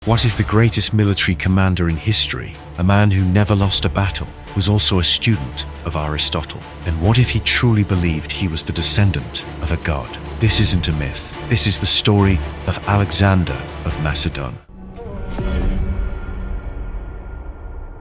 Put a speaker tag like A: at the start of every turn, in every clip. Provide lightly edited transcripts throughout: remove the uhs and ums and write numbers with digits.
A: What if the greatest military commander in history, a man who never lost a battle, was also a student of Aristotle? And what if he truly believed he was the descendant of a god? This isn't a myth. This is the story of Alexander of Macedon.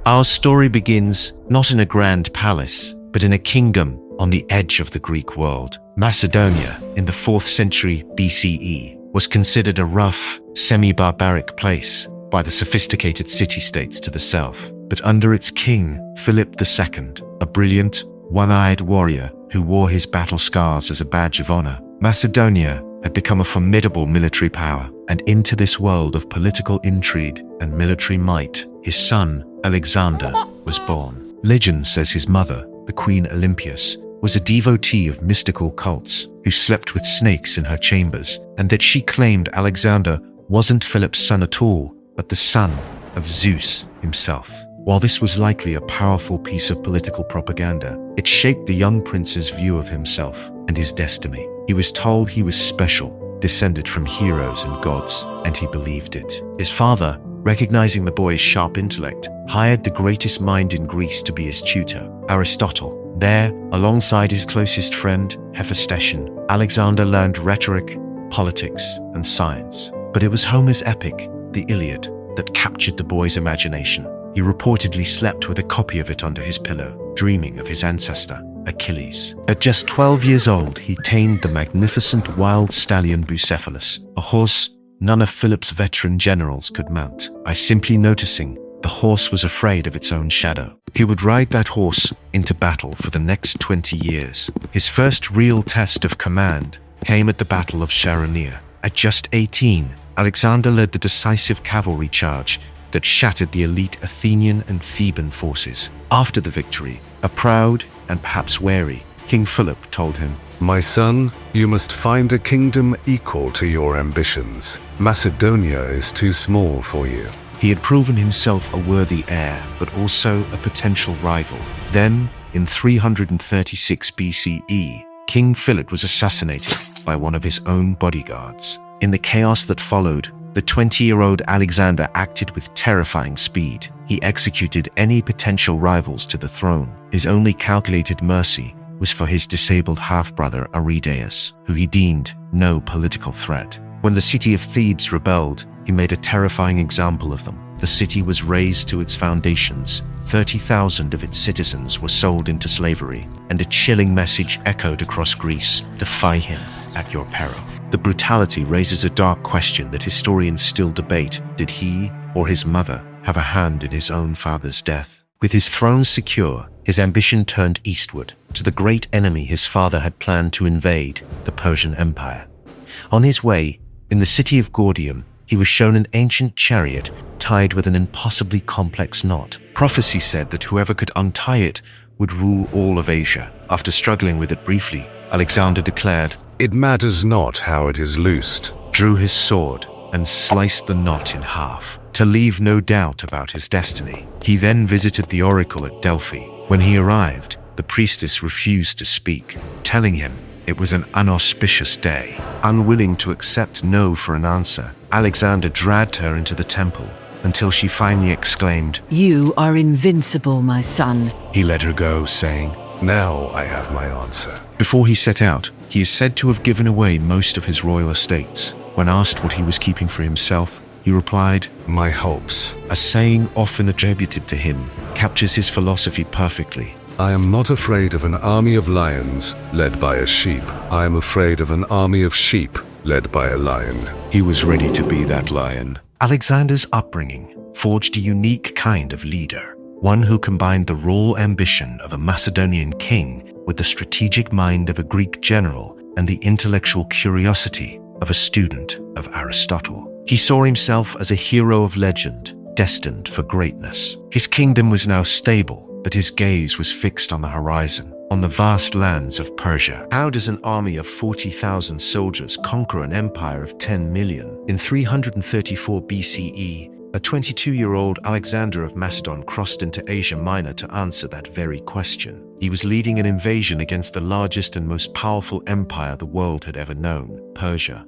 A: Our story begins not in a grand palace, but in a kingdom on the edge of the Greek world. Macedonia, in the 4th century BCE, was considered a rough, semi-barbaric place by the sophisticated city-states to the south. But under its king, Philip II, a brilliant, one-eyed warrior who wore his battle scars as a badge of honor, Macedonia had become a formidable military power. And into this world of political intrigue and military might, his son, Alexander, was born. Legend says his mother, the Queen Olympias, was a devotee of mystical cults who slept with snakes in her chambers, and that she claimed Alexander wasn't Philip's son at all, but the son of Zeus himself. While this was likely a powerful piece of political propaganda, it shaped the young prince's view of himself and his destiny. He was told he was special, descended from heroes and gods, and he believed it. His father, recognizing the boy's sharp intellect, hired the greatest mind in Greece to be his tutor, Aristotle. There, alongside his closest friend, Hephaestion, Alexander learned rhetoric, politics, and science. But it was Homer's epic, the Iliad, that captured the boy's imagination. He reportedly slept with a copy of it under his pillow, dreaming of his ancestor, Achilles. At just 12 years old, he tamed the magnificent wild stallion Bucephalus, a horse none of Philip's veteran generals could mount. By simply noticing, the horse was afraid of its own shadow. He would ride that horse into battle for the next 20 years. His first real test of command came at the Battle of Chaeronea. At just 18, Alexander led the decisive cavalry charge that shattered the elite Athenian and Theban forces. After the victory, a proud and perhaps wary King Philip told him,
B: "My son, you must find a kingdom equal to your ambitions. Macedonia is too small for you."
A: He had proven himself a worthy heir, but also a potential rival. Then, in 336 BCE, King Philip was assassinated by one of his own bodyguards. In the chaos that followed, the 20-year-old Alexander acted with terrifying speed. He executed any potential rivals to the throne. His only calculated mercy was for his disabled half-brother Aridaeus, who he deemed no political threat. When the city of Thebes rebelled, he made a terrifying example of them. The city was razed to its foundations. 30,000 of its citizens were sold into slavery, and a chilling message echoed across Greece: "Defy him at your peril." The brutality raises a dark question that historians still debate. Did he or his mother have a hand in his own father's death? With his throne secure, his ambition turned eastward, to the great enemy his father had planned to invade, the Persian Empire. On his way, in the city of Gordian, he was shown an ancient chariot tied with an impossibly complex knot. Prophecy said that whoever could untie it would rule all of Asia. After struggling with it briefly, Alexander declared,
B: "It matters not how it is loosed,"
A: drew his sword, and sliced the knot in half, to leave no doubt about his destiny. He then visited the oracle at Delphi. When he arrived, the priestess refused to speak, telling him it was an unauspicious day. Unwilling to accept no for an answer, Alexander dragged her into the temple until she finally exclaimed,
C: "You are invincible, my son."
A: He let her go, saying,
B: "Now I have my answer."
A: Before he set out, he is said to have given away most of his royal estates. When asked what he was keeping for himself, he replied,
B: "My hopes."
A: A saying often attributed to him captures his philosophy perfectly.
B: "I am not afraid of an army of lions led by a sheep. I am afraid of an army of sheep led by a lion."
A: He was ready to be that lion. Alexander's upbringing forged a unique kind of leader, one who combined the raw ambition of a Macedonian king with the strategic mind of a Greek general and the intellectual curiosity of a student of Aristotle. He saw himself as a hero of legend, destined for greatness. His kingdom was now stable, but his gaze was fixed on the horizon, on the vast lands of Persia. How does an army of 40,000 soldiers conquer an empire of 10 million? In 334 BCE, a 22-year-old Alexander of Macedon crossed into Asia Minor to answer that very question. He was leading an invasion against the largest and most powerful empire the world had ever known, Persia.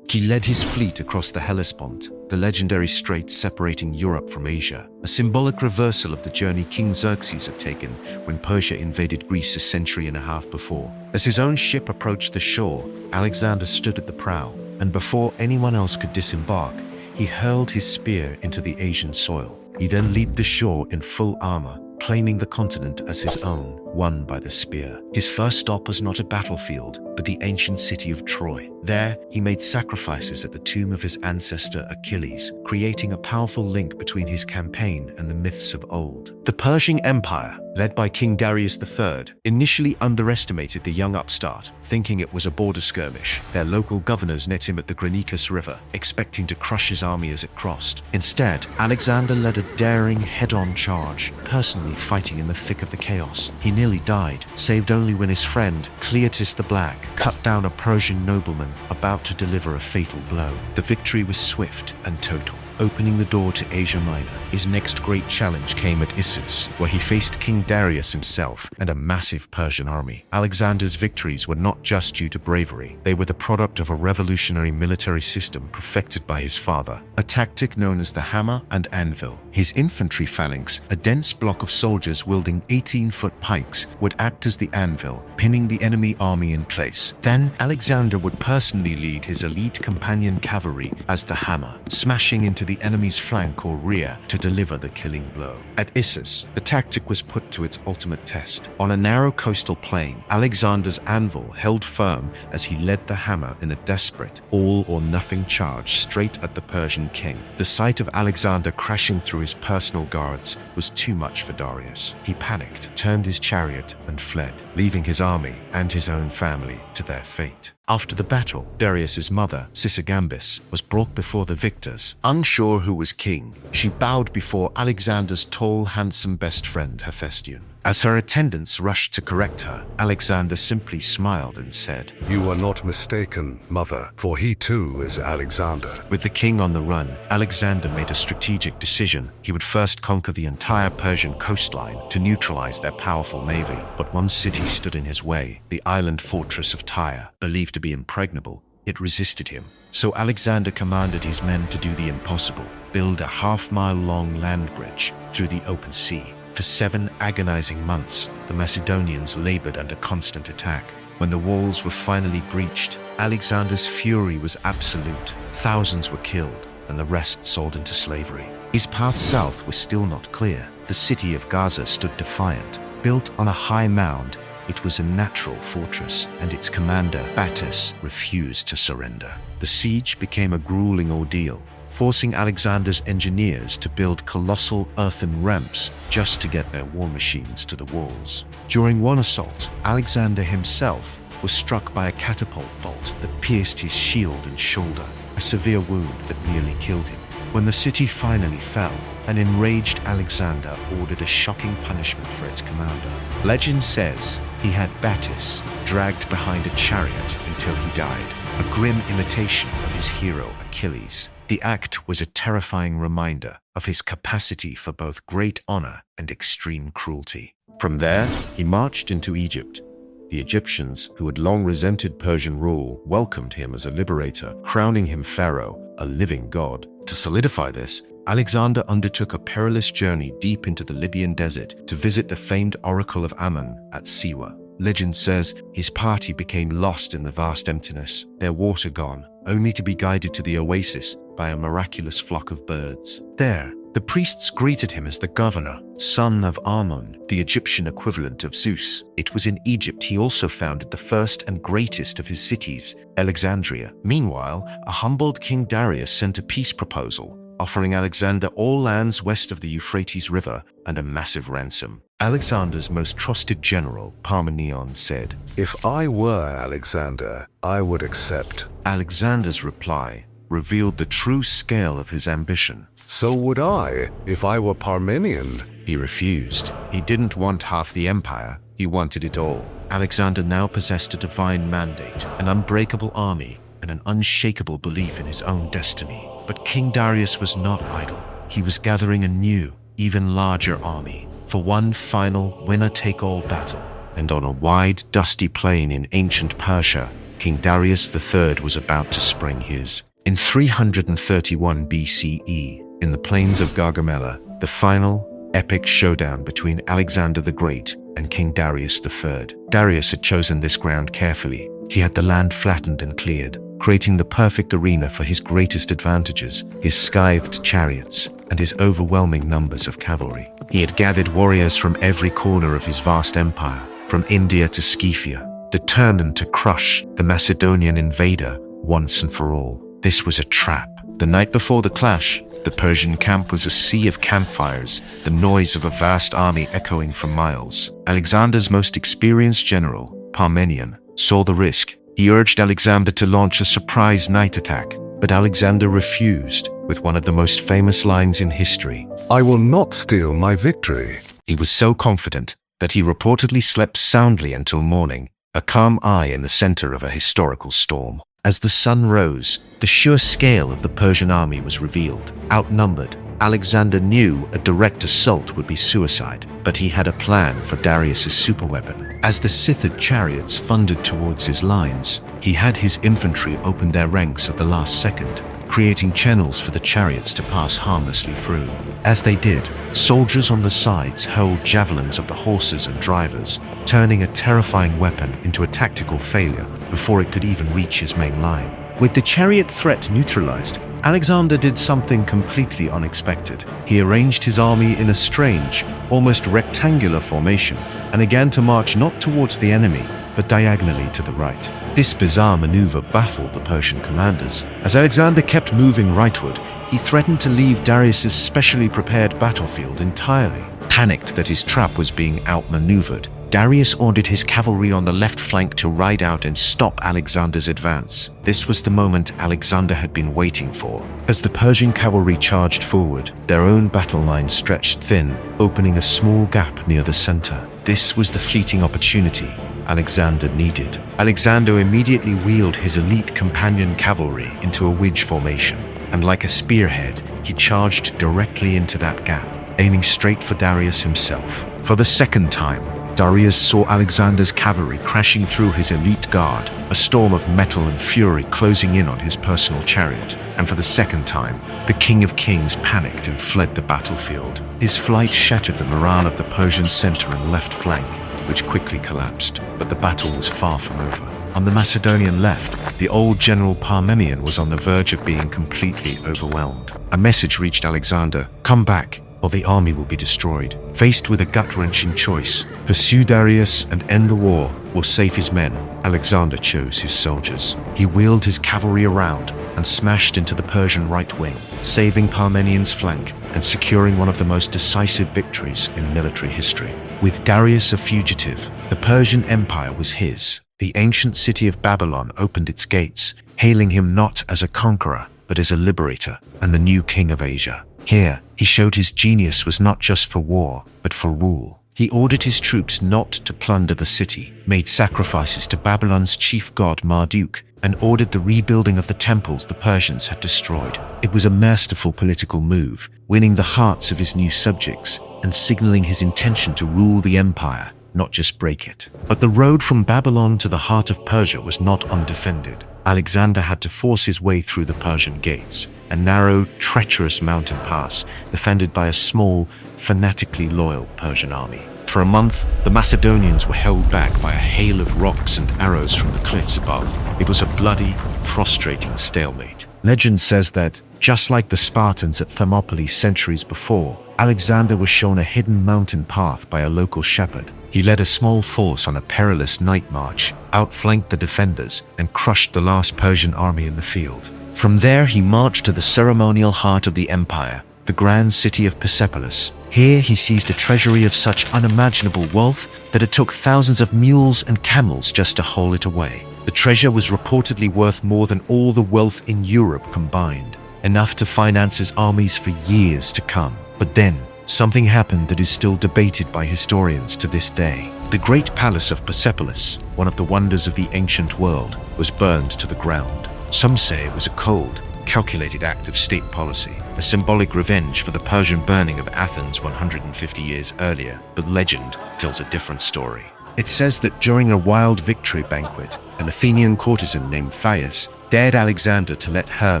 A: He led his fleet across the Hellespont, the legendary strait separating Europe from Asia, a symbolic reversal of the journey King Xerxes had taken when Persia invaded Greece a century and a half before. As his own ship approached the shore, Alexander stood at the prow, and before anyone else could disembark, he hurled his spear into the Asian soil. He then leaped ashore in full armor, claiming the continent as his own, won by the spear. His first stop was not a battlefield, but the ancient city of Troy. There, he made sacrifices at the tomb of his ancestor Achilles, creating a powerful link between his campaign and the myths of old. The Persian Empire, led by King Darius III, initially underestimated the young upstart, thinking it was a border skirmish. Their local governors met him at the Granicus River, expecting to crush his army as it crossed. Instead, Alexander led a daring head-on charge, personally fighting in the thick of the chaos. He nearly died, saved only when his friend, Cleitus the Black, cut down a Persian nobleman about to deliver a fatal blow. The victory was swift and total, opening the door to Asia Minor. His next great challenge came at Issus, where he faced King Darius himself and a massive Persian army. Alexander's victories were not just due to bravery. They were the product of a revolutionary military system perfected by his father, a tactic known as the hammer and anvil. His infantry phalanx, a dense block of soldiers wielding 18-foot pikes, would act as the anvil, pinning the enemy army in place. Then, Alexander would personally lead his elite companion cavalry as the hammer, smashing into the enemy's flank or rear to deliver the killing blow. At Issus, the tactic was put to its ultimate test. On a narrow coastal plain, Alexander's anvil held firm as he led the hammer in a desperate, all-or-nothing charge straight at the Persian king. The sight of Alexander crashing through his personal guards was too much for Darius. He panicked, turned his chariot, and fled, leaving his army and his own family to their fate. After the battle, Darius's mother, Sisygambis, was brought before the victors. Unsure who was king, she bowed before Alexander's tall, handsome best friend, Hephaestion. As her attendants rushed to correct her, Alexander simply smiled and said,
B: "You are not mistaken, mother, for he too is Alexander."
A: With the king on the run, Alexander made a strategic decision. He would first conquer the entire Persian coastline to neutralize their powerful navy. But one city stood in his way, the island fortress of Tyre. Believed to be impregnable, it resisted him. So Alexander commanded his men to do the impossible, build a half-mile-long land bridge through the open sea. For 7 agonizing months, the Macedonians labored under constant attack. When the walls were finally breached, Alexander's fury was absolute. Thousands were killed, and the rest sold into slavery. His path south was still not clear. The city of Gaza stood defiant. Built on a high mound, it was a natural fortress, and its commander, Battus, refused to surrender. The siege became a grueling ordeal, forcing Alexander's engineers to build colossal earthen ramps just to get their war machines to the walls. During one assault, Alexander himself was struck by a catapult bolt that pierced his shield and shoulder, a severe wound that nearly killed him. When the city finally fell, an enraged Alexander ordered a shocking punishment for its commander. Legend says he had Battus dragged behind a chariot until he died, a grim imitation of his hero Achilles. The act was a terrifying reminder of his capacity for both great honor and extreme cruelty. From there, he marched into Egypt. The Egyptians, who had long resented Persian rule, welcomed him as a liberator, crowning him pharaoh, a living god. To solidify this, Alexander undertook a perilous journey deep into the Libyan desert to visit the famed oracle of Ammon at Siwa. Legend says his party became lost in the vast emptiness, their water gone, only to be guided to the oasis by a miraculous flock of birds. There, the priests greeted him as the governor, son of Ammon, the Egyptian equivalent of Zeus. It was in Egypt he also founded the first and greatest of his cities, Alexandria. Meanwhile, a humbled King Darius sent a peace proposal, offering Alexander all lands west of the Euphrates River and a massive ransom. Alexander's most trusted general, Parmenion, said,
B: "If I were Alexander, I would accept."
A: Alexander's reply revealed the true scale of his ambition.
B: "So would I, if I were Parmenion."
A: He refused. He didn't want half the empire, he wanted it all. Alexander now possessed a divine mandate, an unbreakable army, and an unshakable belief in his own destiny. But King Darius was not idle. He was gathering a new, even larger army for one final winner-take-all battle. And on a wide, dusty plain in ancient Persia, King Darius III was about to spring his. In 331 BCE, in the plains of Gaugamela, the final, epic showdown between Alexander the Great and King Darius III. Darius had chosen this ground carefully. He had the land flattened and cleared, creating the perfect arena for his greatest advantages, his scythed chariots, and his overwhelming numbers of cavalry. He had gathered warriors from every corner of his vast empire, from India to Scythia, determined to crush the Macedonian invader once and for all. This was a trap. The night before the clash, the Persian camp was a sea of campfires, the noise of a vast army echoing for miles. Alexander's most experienced general, Parmenion, saw the risk. He urged Alexander to launch a surprise night attack, but Alexander refused, with one of the most famous lines in history.
B: "I will not steal my victory."
A: He was so confident that he reportedly slept soundly until morning, a calm eye in the center of a historical storm. As the sun rose, the sheer scale of the Persian army was revealed. Outnumbered, Alexander knew a direct assault would be suicide, but he had a plan for Darius's superweapon. As the Scythid chariots thundered towards his lines, he had his infantry open their ranks at the last second, creating channels for the chariots to pass harmlessly through. As they did, soldiers on the sides hurled javelins at the horses and drivers, turning a terrifying weapon into a tactical failure before it could even reach his main line. With the chariot threat neutralized, Alexander did something completely unexpected. He arranged his army in a strange, almost rectangular formation and began to march not towards the enemy, but diagonally to the right. This bizarre maneuver baffled the Persian commanders. As Alexander kept moving rightward, he threatened to leave Darius's specially prepared battlefield entirely. Panicked that his trap was being outmaneuvered, Darius ordered his cavalry on the left flank to ride out and stop Alexander's advance. This was the moment Alexander had been waiting for. As the Persian cavalry charged forward, their own battle line stretched thin, opening a small gap near the center. This was the fleeting opportunity Alexander needed. Alexander immediately wheeled his elite companion cavalry into a wedge formation, and like a spearhead, he charged directly into that gap, aiming straight for Darius himself. For the second time, Darius saw Alexander's cavalry crashing through his elite guard, a storm of metal and fury closing in on his personal chariot. And for the second time, the King of Kings panicked and fled the battlefield. His flight shattered the morale of the Persian center and left flank, which quickly collapsed. But the battle was far from over. On the Macedonian left, the old general Parmenion was on the verge of being completely overwhelmed. A message reached Alexander: "Come back, or the army will be destroyed." Faced with a gut-wrenching choice, pursue Darius and end the war, or save his men, Alexander chose his soldiers. He wheeled his cavalry around and smashed into the Persian right wing, saving Parmenion's flank and securing one of the most decisive victories in military history. With Darius a fugitive, the Persian Empire was his. The ancient city of Babylon opened its gates, hailing him not as a conqueror, but as a liberator and the new king of Asia. Here, he showed his genius was not just for war, but for rule. He ordered his troops not to plunder the city, made sacrifices to Babylon's chief god Marduk, and ordered the rebuilding of the temples the Persians had destroyed. It was a masterful political move, winning the hearts of his new subjects and signaling his intention to rule the empire, not just break it. But the road from Babylon to the heart of Persia was not undefended. Alexander had to force his way through the Persian gates, a narrow, treacherous mountain pass defended by a small, fanatically loyal Persian army. For a month, the Macedonians were held back by a hail of rocks and arrows from the cliffs above. It was a bloody, frustrating stalemate. Legend says that, just like the Spartans at Thermopylae centuries before, Alexander was shown a hidden mountain path by a local shepherd. He led a small force on a perilous night march, outflanked the defenders, and crushed the last Persian army in the field. From there, he marched to the ceremonial heart of the empire, the grand city of Persepolis. Here, he seized a treasury of such unimaginable wealth that it took thousands of mules and camels just to haul it away. The treasure was reportedly worth more than all the wealth in Europe combined, enough to finance his armies for years to come. But then, something happened that is still debated by historians to this day. The great palace of Persepolis, one of the wonders of the ancient world, was burned to the ground. Some say it was a cold, calculated act of state policy, a symbolic revenge for the Persian burning of Athens 150 years earlier, but legend tells a different story. It says that during a wild victory banquet, an Athenian courtesan named Thais dared Alexander to let her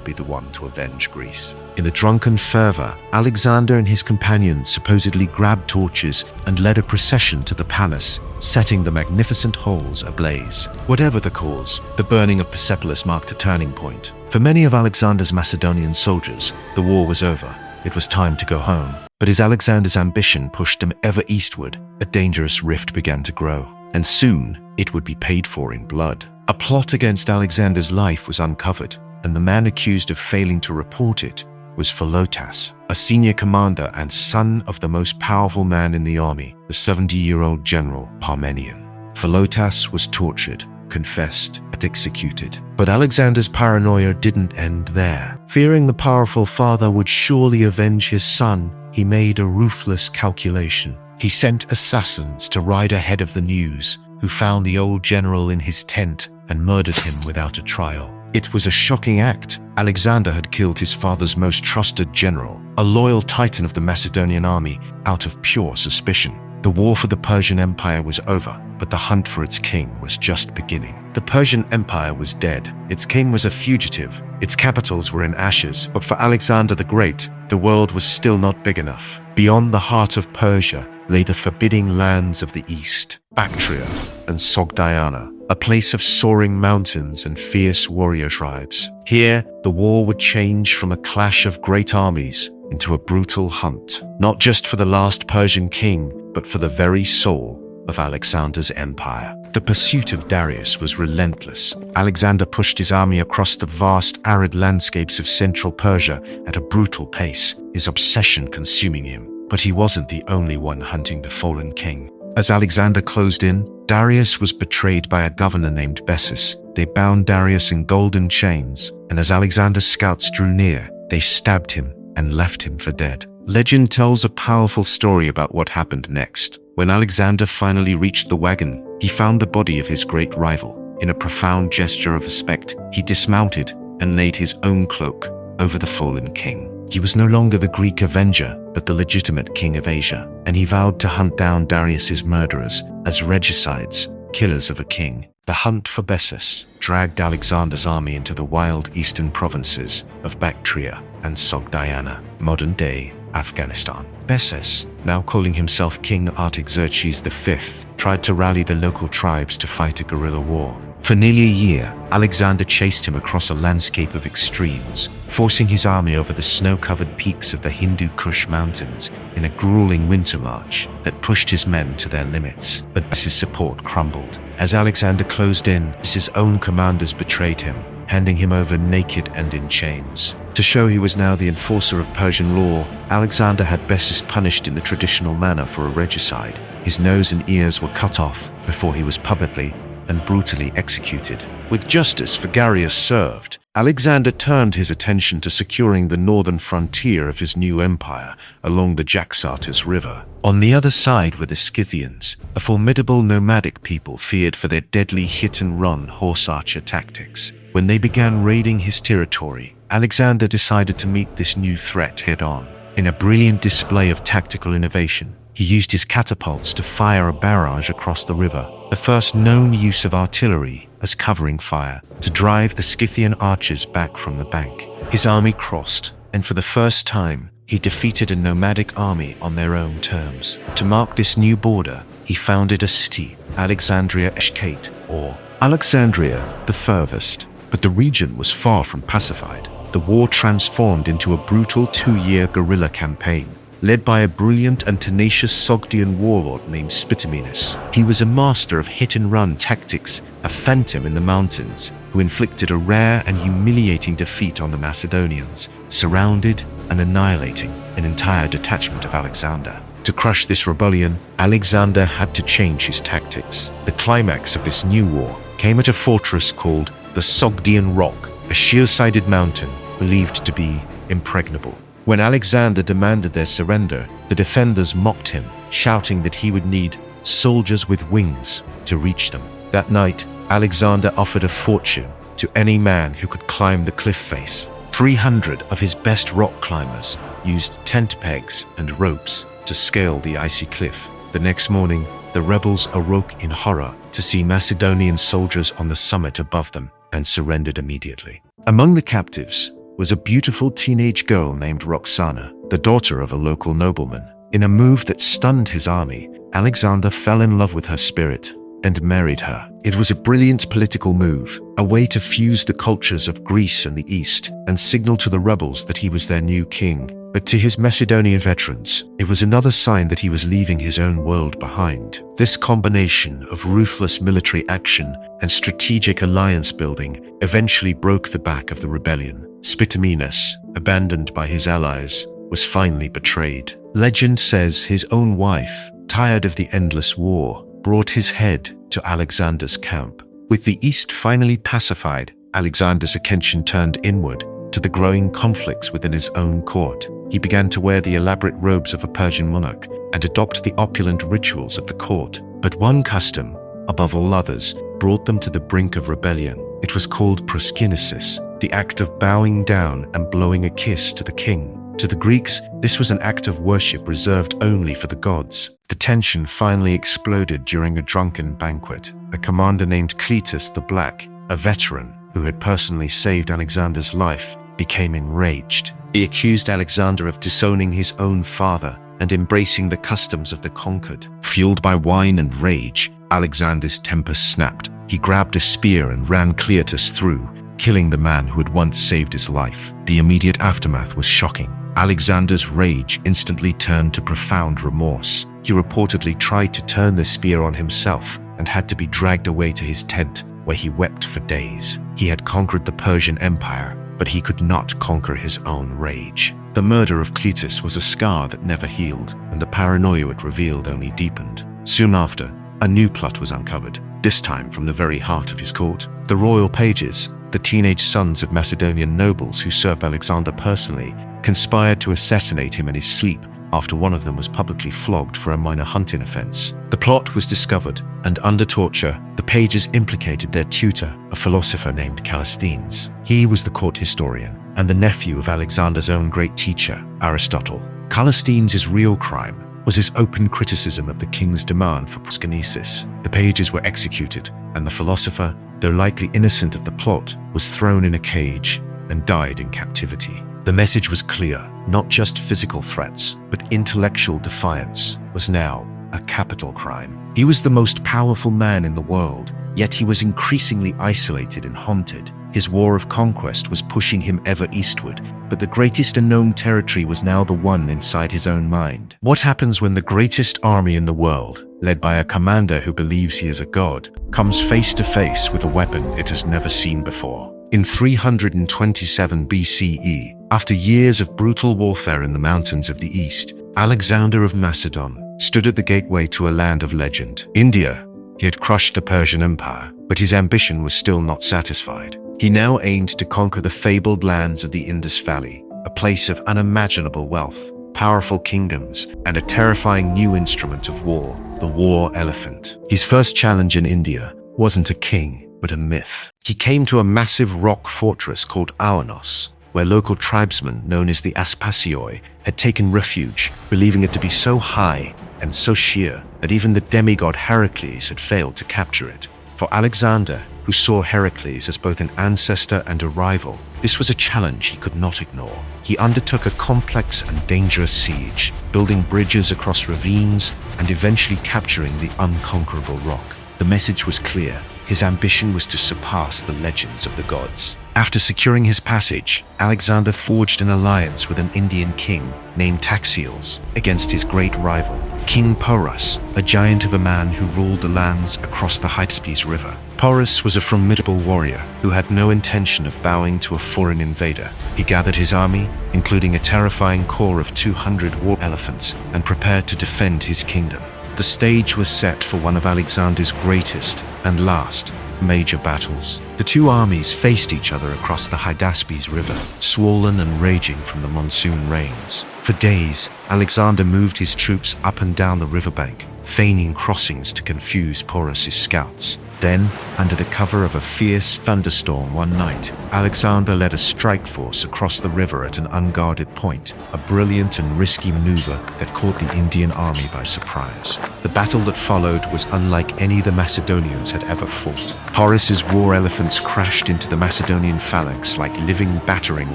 A: be the one to avenge Greece. In a drunken fervor, Alexander and his companions supposedly grabbed torches and led a procession to the palace, setting the magnificent halls ablaze. Whatever the cause, the burning of Persepolis marked a turning point. For many of Alexander's Macedonian soldiers, the war was over. It was time to go home. But as Alexander's ambition pushed him ever eastward, a dangerous rift began to grow. And soon, it would be paid for in blood. A plot against Alexander's life was uncovered, and the man accused of failing to report it was Philotas, a senior commander and son of the most powerful man in the army, the 70-year-old general Parmenion. Philotas was tortured, confessed, and executed. But Alexander's paranoia didn't end there. Fearing the powerful father would surely avenge his son, he made a ruthless calculation. He sent assassins to ride ahead of the news, who found the old general in his tent and murdered him without a trial. It was a shocking act. Alexander had killed his father's most trusted general, a loyal titan of the Macedonian army, out of pure suspicion. The war for the Persian Empire was over, but the hunt for its king was just beginning. The Persian Empire was dead. Its king was a fugitive. Its capitals were in ashes. But for Alexander the Great, the world was still not big enough. Beyond the heart of Persia lay the forbidding lands of the east, Bactria and Sogdiana, a place of soaring mountains and fierce warrior tribes. Here, the war would change from a clash of great armies into a brutal hunt, not just for the last Persian king, but for the very soul of Alexander's empire. The pursuit of Darius was relentless. Alexander pushed his army across the vast, arid landscapes of central Persia at a brutal pace, his obsession consuming him. But he wasn't the only one hunting the fallen king. As Alexander closed in, Darius was betrayed by a governor named Bessus. They bound Darius in golden chains, and as Alexander's scouts drew near, they stabbed him and left him for dead. Legend tells a powerful story about what happened next. When Alexander finally reached the wagon, he found the body of his great rival. In a profound gesture of respect, he dismounted and laid his own cloak over the fallen king. He was no longer the Greek avenger, but the legitimate king of Asia, and he vowed to hunt down Darius's murderers as regicides, killers of a king. The hunt for Bessus dragged Alexander's army into the wild eastern provinces of Bactria and Sogdiana, modern-day Afghanistan. Bessus, now calling himself King Artaxerxes V, tried to rally the local tribes to fight a guerrilla war. For nearly a year, Alexander chased him across a landscape of extremes, forcing his army over the snow-covered peaks of the Hindu Kush mountains in a grueling winter march that pushed his men to their limits. But Bessus' support crumbled. As Alexander closed in, his own commanders betrayed him, handing him over naked and in chains. To show he was now the enforcer of Persian law, Alexander had Bessus punished in the traditional manner for a regicide. His nose and ears were cut off before he was publicly and brutally executed. With justice for Darius served, Alexander turned his attention to securing the northern frontier of his new empire along the Jaxartes River. On the other side were the Scythians, a formidable nomadic people feared for their deadly hit-and-run horse-archer tactics. When they began raiding his territory, Alexander decided to meet this new threat head-on. In a brilliant display of tactical innovation, he used his catapults to fire a barrage across the river, the first known use of artillery as covering fire, to drive the Scythian archers back from the bank. His army crossed, and for the first time, he defeated a nomadic army on their own terms. To mark this new border, he founded a city, Alexandria Eshkate, or Alexandria the Furthest. But the region was far from pacified. The war transformed into a brutal 2-year guerrilla campaign, led by a brilliant and tenacious Sogdian warlord named Spitamenus. He was a master of hit-and-run tactics, a phantom in the mountains, who inflicted a rare and humiliating defeat on the Macedonians, surrounded and annihilating an entire detachment of Alexander. To crush this rebellion, Alexander had to change his tactics. The climax of this new war came at a fortress called the Sogdian Rock, a sheer-sided mountain believed to be impregnable. When Alexander demanded their surrender, the defenders mocked him, shouting that he would need soldiers with wings to reach them. That night, Alexander offered a fortune to any man who could climb the cliff face. 300 of his best rock climbers used tent pegs and ropes to scale the icy cliff. The next morning, the rebels awoke in horror to see Macedonian soldiers on the summit above them and surrendered immediately. Among the captives was a beautiful teenage girl named Roxana, the daughter of a local nobleman. In a move that stunned his army, Alexander fell in love with her spirit and married her. It was a brilliant political move, a way to fuse the cultures of Greece and the East and signal to the rebels that he was their new king. But to his Macedonian veterans, it was another sign that he was leaving his own world behind. This combination of ruthless military action and strategic alliance building eventually broke the back of the rebellion. Spitamenus, abandoned by his allies, was finally betrayed. Legend says his own wife, tired of the endless war, brought his head to Alexander's camp. With the East finally pacified, Alexander's attention turned inward to the growing conflicts within his own court. He began to wear the elaborate robes of a Persian monarch and adopt the opulent rituals of the court. But one custom, above all others, brought them to the brink of rebellion. It was called proskynesis, the act of bowing down and blowing a kiss to the king. To the Greeks, this was an act of worship reserved only for the gods. The tension finally exploded during a drunken banquet. A commander named Cleitus the Black, a veteran who had personally saved Alexander's life, became enraged. He accused Alexander of disowning his own father and embracing the customs of the conquered. Fueled by wine and rage, Alexander's temper snapped. He grabbed a spear and ran Cleitus through, killing the man who had once saved his life. The immediate aftermath was shocking. Alexander's rage instantly turned to profound remorse. He reportedly tried to turn the spear on himself and had to be dragged away to his tent, where he wept for days. He had conquered the Persian Empire, but he could not conquer his own rage. The murder of Cleitus was a scar that never healed, and the paranoia it revealed only deepened. Soon after, a new plot was uncovered, this time from the very heart of his court. The royal pages, the teenage sons of Macedonian nobles who served Alexander personally, conspired to assassinate him in his sleep after one of them was publicly flogged for a minor hunting offense. The plot was discovered, and under torture, the pages implicated their tutor, a philosopher named Callisthenes. He was the court historian and the nephew of Alexander's own great teacher, Aristotle. Callisthenes' real crime was his open criticism of the king's demand for proskynesis. The pages were executed, and the philosopher, though likely innocent of the plot, was thrown in a cage and died in captivity. The message was clear: not just physical threats, but intellectual defiance was now a capital crime. He was the most powerful man in the world, yet he was increasingly isolated and haunted. His war of conquest was pushing him ever eastward, but the greatest unknown territory was now the one inside his own mind. What happens when the greatest army in the world, led by a commander who believes he is a god, comes face to face with a weapon it has never seen before? In 327 BCE, after years of brutal warfare in the mountains of the east, Alexander of Macedon stood at the gateway to a land of legend, India. He had crushed the Persian Empire, but his ambition was still not satisfied. He now aimed to conquer the fabled lands of the Indus Valley, a place of unimaginable wealth, powerful kingdoms, and a terrifying new instrument of war, the war elephant. His first challenge in India wasn't a king, but a myth. He came to a massive rock fortress called Aonos, where local tribesmen known as the Aspasioi had taken refuge, believing it to be so high and so sheer that even the demigod Heracles had failed to capture it. For Alexander, who saw Heracles as both an ancestor and a rival, this was a challenge he could not ignore. He undertook a complex and dangerous siege, building bridges across ravines and eventually capturing the unconquerable rock. The message was clear. His ambition was to surpass the legends of the gods. After securing his passage, Alexander forged an alliance with an Indian king named Taxiles against his great rival, King Porus, a giant of a man who ruled the lands across the Hyphaestion River. Porus was a formidable warrior who had no intention of bowing to a foreign invader. He gathered his army, including a terrifying corps of 200 war elephants, and prepared to defend his kingdom. The stage was set for one of Alexander's greatest and last major battles. The two armies faced each other across the Hyphaestion River, swollen and raging from the monsoon rains. For days, Alexander moved his troops up and down the riverbank, feigning crossings to confuse Porus's scouts. Then, under the cover of a fierce thunderstorm one night, Alexander led a strike force across the river at an unguarded point, a brilliant and risky maneuver that caught the Indian army by surprise. The battle that followed was unlike any the Macedonians had ever fought. Porus's war elephants crashed into the Macedonian phalanx like living battering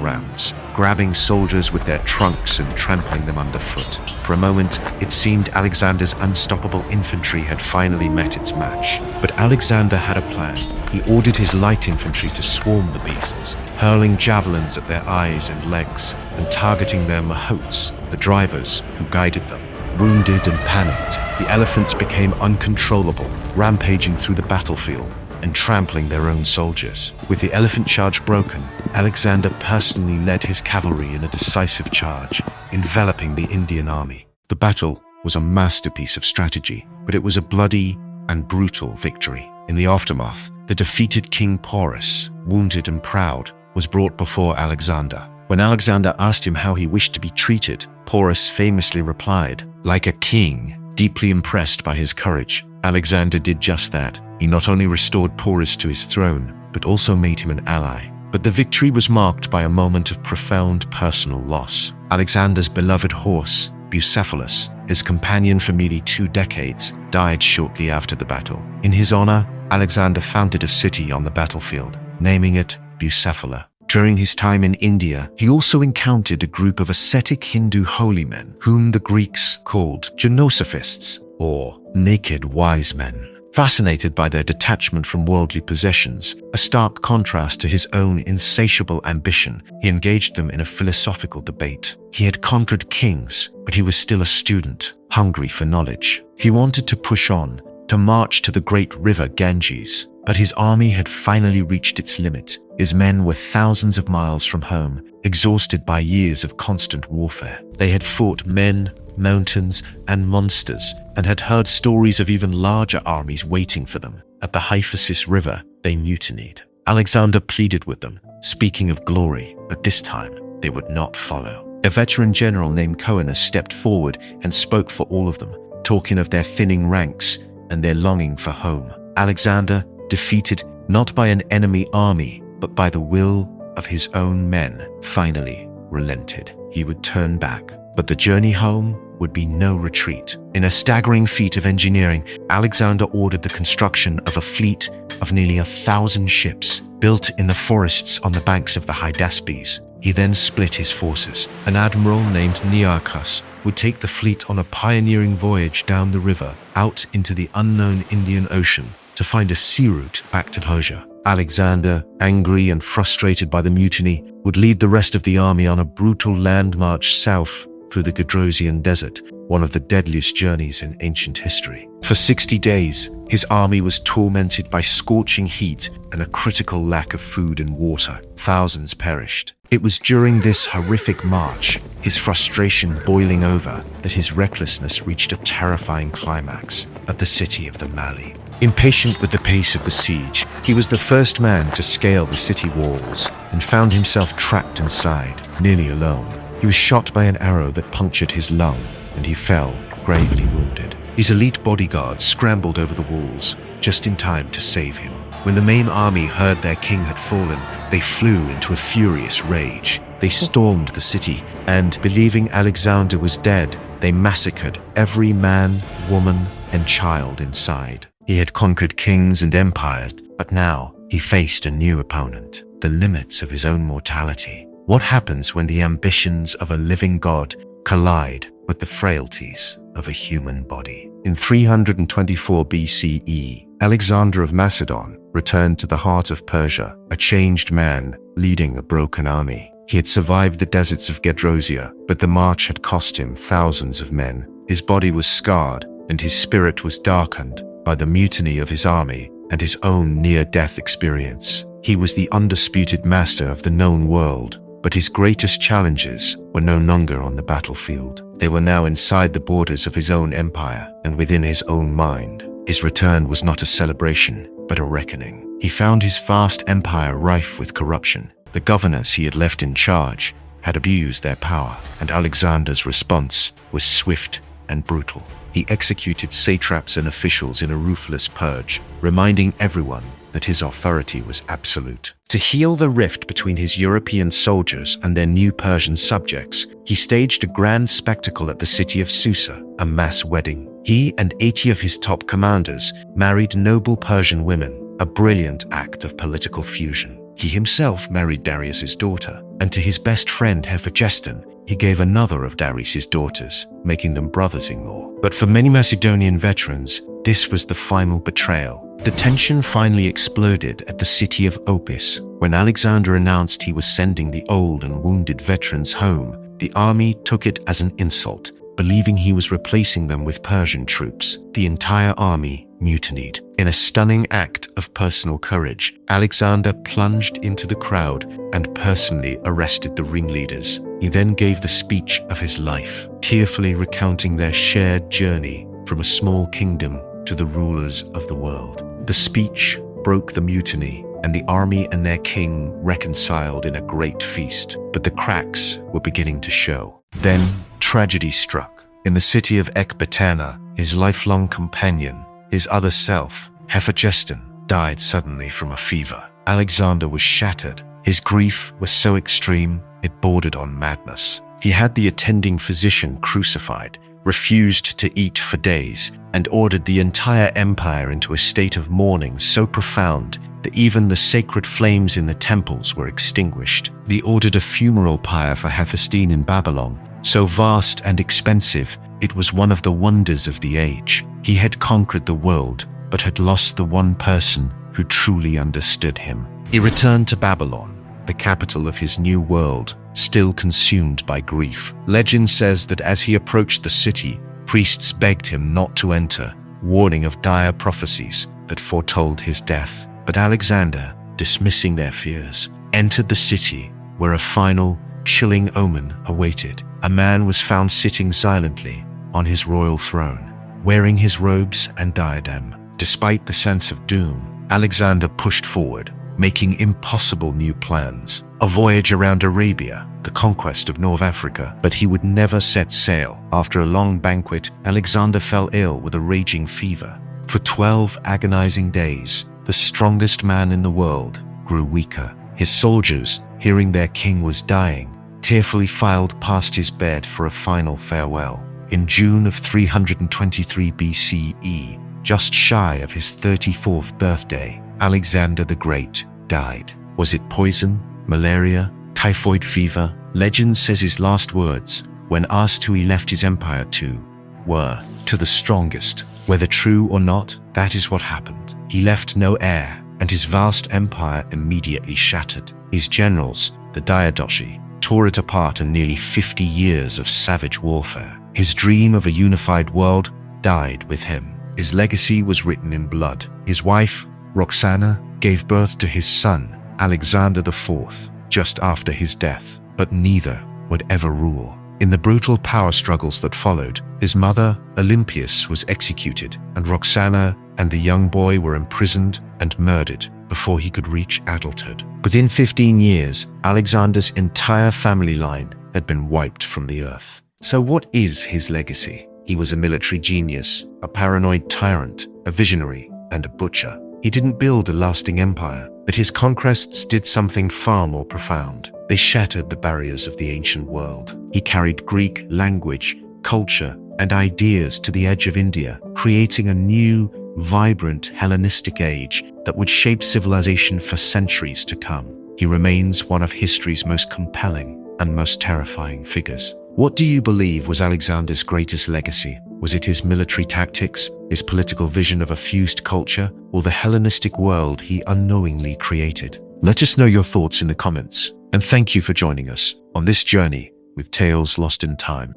A: rams, grabbing soldiers with their trunks and trampling them underfoot. For a moment, it seemed Alexander's unstoppable infantry had finally met its match. But Alexander had a plan. He ordered his light infantry to swarm the beasts, hurling javelins at their eyes and legs, and targeting their mahots, the drivers who guided them. Wounded and panicked, the elephants became uncontrollable, rampaging through the battlefield and trampling their own soldiers. With the elephant charge broken, Alexander personally led his cavalry in a decisive charge, enveloping the Indian army. The battle was a masterpiece of strategy, but it was a bloody and brutal victory. In the aftermath, the defeated King Porus, wounded and proud, was brought before Alexander. When Alexander asked him how he wished to be treated, Porus famously replied, "Like a king." Deeply impressed by his courage, Alexander did just that. He not only restored Porus to his throne, but also made him an ally. But the victory was marked by a moment of profound personal loss. Alexander's beloved horse, Bucephalus, his companion for nearly 2 decades, died shortly after the battle. In his honor, Alexander founded a city on the battlefield, naming it Bucephala. During his time in India, he also encountered a group of ascetic Hindu holy men, whom the Greeks called Genosophists, or naked wise men. Fascinated by their detachment from worldly possessions, a stark contrast to his own insatiable ambition, he engaged them in a philosophical debate. He had conquered kings, but he was still a student, hungry for knowledge. He wanted to push on, to march to the great river Ganges, but his army had finally reached its limit. His men were thousands of miles from home, exhausted by years of constant warfare. They had fought men, mountains, and monsters, and had heard stories of even larger armies waiting for them. At the Hyphasis river, they mutinied. Alexander pleaded with them, speaking of glory, but this time they would not follow. A veteran general named Coenus stepped forward and spoke for all of them, talking of their thinning ranks and their longing for home. Alexander, defeated not by an enemy army, but by the will of his own men, finally relented. He would turn back, but the journey home would be no retreat. In a staggering feat of engineering, Alexander ordered the construction of a fleet of nearly 1,000 ships built in the forests on the banks of the Hyphasis. He then split his forces. An admiral named Nearchus would take the fleet on a pioneering voyage down the river, out into the unknown Indian Ocean, to find a sea route back to Persia. Alexander, angry and frustrated by the mutiny, would lead the rest of the army on a brutal land march south through the Gedrosian desert, one of the deadliest journeys in ancient history. For 60 days, his army was tormented by scorching heat and a critical lack of food and water. Thousands perished. It was during this horrific march, his frustration boiling over, that his recklessness reached a terrifying climax at the city of the Mali. Impatient with the pace of the siege, he was the first man to scale the city walls and found himself trapped inside, nearly alone. He was shot by an arrow that punctured his lung, and he fell, gravely wounded. His elite bodyguards scrambled over the walls, just in time to save him. When the main army heard their king had fallen, they flew into a furious rage. They stormed the city, and, believing Alexander was dead, they massacred every man, woman, and child inside. He had conquered kings and empires, but now he faced a new opponent, the limits of his own mortality. What happens when the ambitions of a living god collide with the frailties of a human body? In 324 BCE, Alexander of Macedon returned to the heart of Persia, a changed man leading a broken army. He had survived the deserts of Gedrosia, but the march had cost him thousands of men. His body was scarred, and his spirit was darkened by the mutiny of his army and his own near-death experience. He was the undisputed master of the known world, but his greatest challenges were no longer on the battlefield. They were now inside the borders of his own empire and within his own mind. His return was not a celebration, but a reckoning. He found his vast empire rife with corruption. The governors he had left in charge had abused their power, and Alexander's response was swift and brutal. He executed satraps and officials in a ruthless purge, reminding everyone that his authority was absolute. To heal the rift between his European soldiers and their new Persian subjects, he staged a grand spectacle at the city of Susa, a mass wedding. He and 80 of his top commanders married noble Persian women, a brilliant act of political fusion. He himself married Darius's daughter, and to his best friend Hephaestion, he gave another of Darius's daughters, making them brothers-in-law. But for many Macedonian veterans, this was the final betrayal. The tension finally exploded at the city of Opis. When Alexander announced he was sending the old and wounded veterans home, the army took it as an insult, believing he was replacing them with Persian troops. The entire army mutinied. In a stunning act of personal courage, Alexander plunged into the crowd and personally arrested the ringleaders. He then gave the speech of his life, tearfully recounting their shared journey from a small kingdom to the rulers of the world. The speech broke the mutiny, and the army and their king reconciled in a great feast. But the cracks were beginning to show. Then tragedy struck. In the city of Ecbatana, his lifelong companion, his other self, Hephaestion, died suddenly from a fever. Alexander was shattered. His grief was so extreme, it bordered on madness. He had the attending physician crucified, refused to eat for days, and ordered the entire empire into a state of mourning so profound that even the sacred flames in the temples were extinguished. He ordered a funeral pyre for Hephaestion in Babylon, so vast and expensive, it was one of the wonders of the age. He had conquered the world, but had lost the one person who truly understood him. He returned to Babylon, the capital of his new world, still consumed by grief. Legend says that as he approached the city, priests begged him not to enter, warning of dire prophecies that foretold his death. But Alexander, dismissing their fears, entered the city where a final, chilling omen awaited. A man was found sitting silently on his royal throne, wearing his robes and diadem. Despite the sense of doom, Alexander pushed forward, making impossible new plans. A voyage around Arabia, the conquest of North Africa, but he would never set sail. After a long banquet, Alexander fell ill with a raging fever. For 12 agonizing days, the strongest man in the world grew weaker. His soldiers, hearing their king was dying, tearfully filed past his bed for a final farewell. In June of 323 BCE, just shy of his 34th birthday, Alexander the Great died. Was it poison, malaria, typhoid fever? Legend says his last words, when asked who he left his empire to, were, "To the strongest." Whether true or not, that is what happened. He left no heir, and his vast empire immediately shattered. His generals, the Diadochi, tore it apart in nearly 50 years of savage warfare. His dream of a unified world died with him. His legacy was written in blood. His wife, Roxana, gave birth to his son, Alexander IV, just after his death, but neither would ever rule. In the brutal power struggles that followed, his mother, Olympias, was executed, and Roxana and the young boy were imprisoned and murdered before he could reach adulthood. Within 15 years, Alexander's entire family line had been wiped from the earth. So what is his legacy? He was a military genius, a paranoid tyrant, a visionary, and a butcher. He didn't build a lasting empire, but his conquests did something far more profound. They shattered the barriers of the ancient world. He carried Greek language, culture, and ideas to the edge of India, creating a new, vibrant Hellenistic age that would shape civilization for centuries to come. He remains one of history's most compelling and most terrifying figures. What do you believe was Alexander's greatest legacy? Was it his military tactics, his political vision of a fused culture, or the Hellenistic world he unknowingly created? Let us know your thoughts in the comments, and thank you for joining us on this journey with Tales Lost in Time.